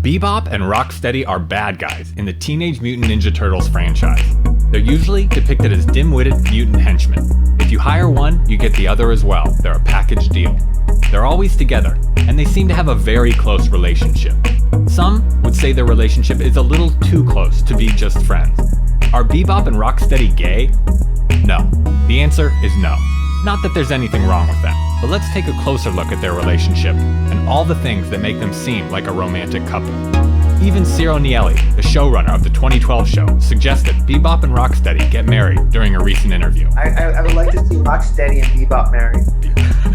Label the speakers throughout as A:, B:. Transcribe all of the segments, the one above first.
A: Bebop and Rocksteady are bad guys in the Teenage Mutant Ninja Turtles franchise. They're usually depicted as dim-witted mutant henchmen. If you hire one, you get the other as well. They're a package deal. They're always together, and they seem to have a very close relationship. Some would say their relationship is a little too close to be just friends. Are Bebop and Rocksteady gay? No. The answer is no. Not that there's anything wrong with that, but let's take a closer look at their relationship and all the things that make them seem like a romantic couple. Even Ciro Nieli, the showrunner of the 2012 show, suggested Bebop and Rocksteady get married during a recent interview.
B: I would like to see Rocksteady and Bebop married.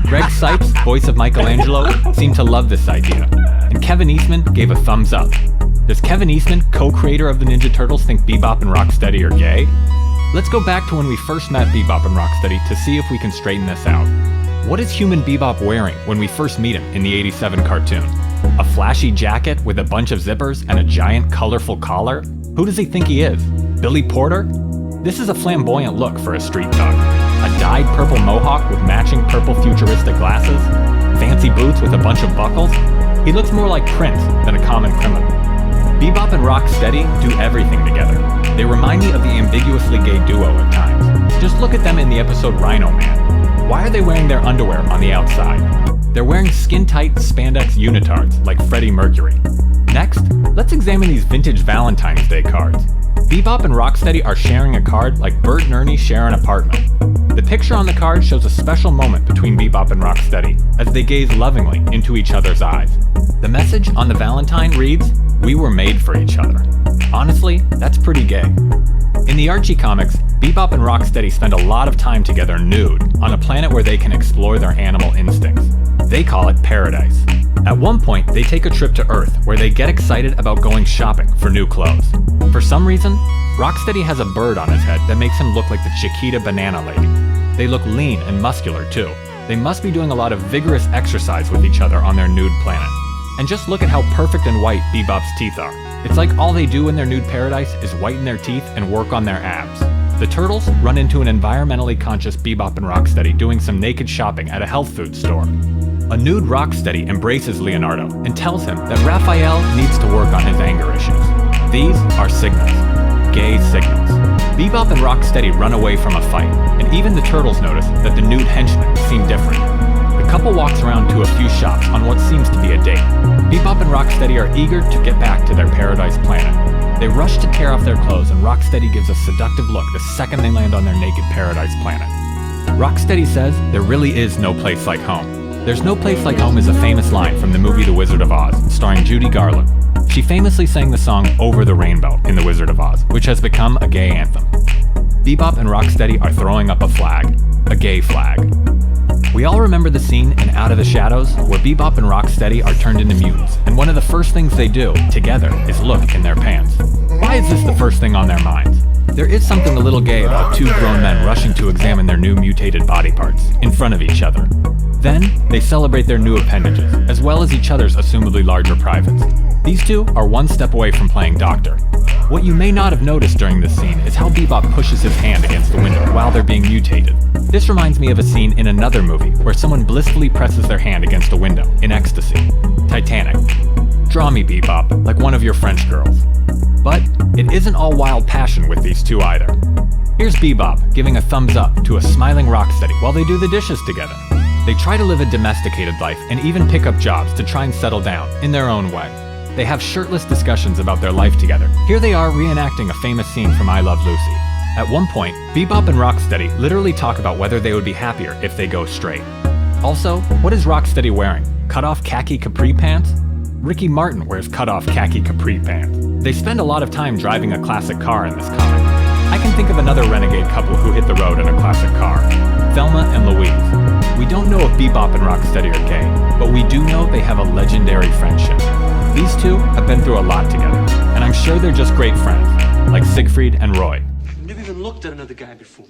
A: Greg Sipes, voice of Michelangelo, seemed to love this idea, and Kevin Eastman gave a thumbs up. Does Kevin Eastman, co-creator of the Ninja Turtles, think Bebop and Rocksteady are gay? Let's go back to when we first met Bebop and Rocksteady to see if we can straighten this out. What is human Bebop wearing when we first meet him in the '87 cartoon? A flashy jacket with a bunch of zippers and a giant colorful collar? Who does he think he is? Billy Porter? This is a flamboyant look for a street thug. A dyed purple mohawk with matching purple futuristic glasses? Fancy boots with a bunch of buckles? He looks more like Prince than a common criminal. Bebop and Rocksteady do everything together. They remind me of the ambiguously gay duo at times. Just look at them in the episode Rhino Man. Why are they wearing their underwear on the outside? They're wearing skin-tight spandex unitards like Freddie Mercury. Next, let's examine these vintage Valentine's Day cards. Bebop and Rocksteady are sharing a card like Bert and Ernie share an apartment. The picture on the card shows a special moment between Bebop and Rocksteady as they gaze lovingly into each other's eyes. The message on the Valentine reads, "We were made for each other." Honestly, that's pretty gay. In the Archie comics, Bebop and Rocksteady spend a lot of time together nude on a planet where they can explore their animal instincts. They call it Paradise. At one point, they take a trip to Earth where they get excited about going shopping for new clothes. For some reason, Rocksteady has a bird on his head that makes him look like the Chiquita Banana Lady. They look lean and muscular too. They must be doing a lot of vigorous exercise with each other on their nude planet. And just look at how perfect and white Bebop's teeth are. It's like all they do in their nude paradise is whiten their teeth and work on their abs. The Turtles run into an environmentally conscious Bebop and Rocksteady doing some naked shopping at a health food store. A nude Rocksteady embraces Leonardo and tells him that Raphael needs to work on his anger issues. These are signals. Gay signals. Bebop and Rocksteady run away from a fight, and even the Turtles notice that the nude henchmen seem different. The couple walks around to a few shops on what seems to be a date. Bebop and Rocksteady are eager to get back to their paradise planet. They rush to tear off their clothes, and Rocksteady gives a seductive look the second they land on their naked paradise planet. Rocksteady says there really is no place like home. "There's no place like home" is a famous line from the movie The Wizard of Oz, starring Judy Garland. She famously sang the song Over the Rainbow in The Wizard of Oz, which has become a gay anthem. Bebop and Rocksteady are throwing up a flag, a gay flag. We all remember the scene in Out of the Shadows where Bebop and Rocksteady are turned into mutants, and one of the first things they do, together, is look in their pants. Why is this the first thing on their minds? There is something a little gay about two grown men rushing to examine their new mutated body parts, in front of each other. Then, they celebrate their new appendages, as well as each other's assumably larger privates. These two are one step away from playing doctor. What you may not have noticed during this scene is how Bebop pushes his hand against the window while they're being mutated. This reminds me of a scene in another movie where someone blissfully presses their hand against a window, in ecstasy. Titanic. Draw me, Bebop, like one of your French girls. But it isn't all wild passion with these two either. Here's Bebop giving a thumbs up to a smiling Rocksteady while they do the dishes together. They try to live a domesticated life and even pick up jobs to try and settle down in their own way. They have shirtless discussions about their life together. Here they are reenacting a famous scene from I Love Lucy. At one point, Bebop and Rocksteady literally talk about whether they would be happier if they go straight. Also, what is Rocksteady wearing? Cut-off khaki capri pants? Ricky Martin wears cut-off khaki capri pants. They spend a lot of time driving a classic car in this comic. I can think of another renegade couple who hit the road in a classic car. Thelma and Louise. We don't know if Bebop and Rocksteady are gay, but we do know they have a legendary friendship. These two have been through a lot together, and I'm sure they're just great friends, like Siegfried and Roy.
C: I've never even looked at another guy before.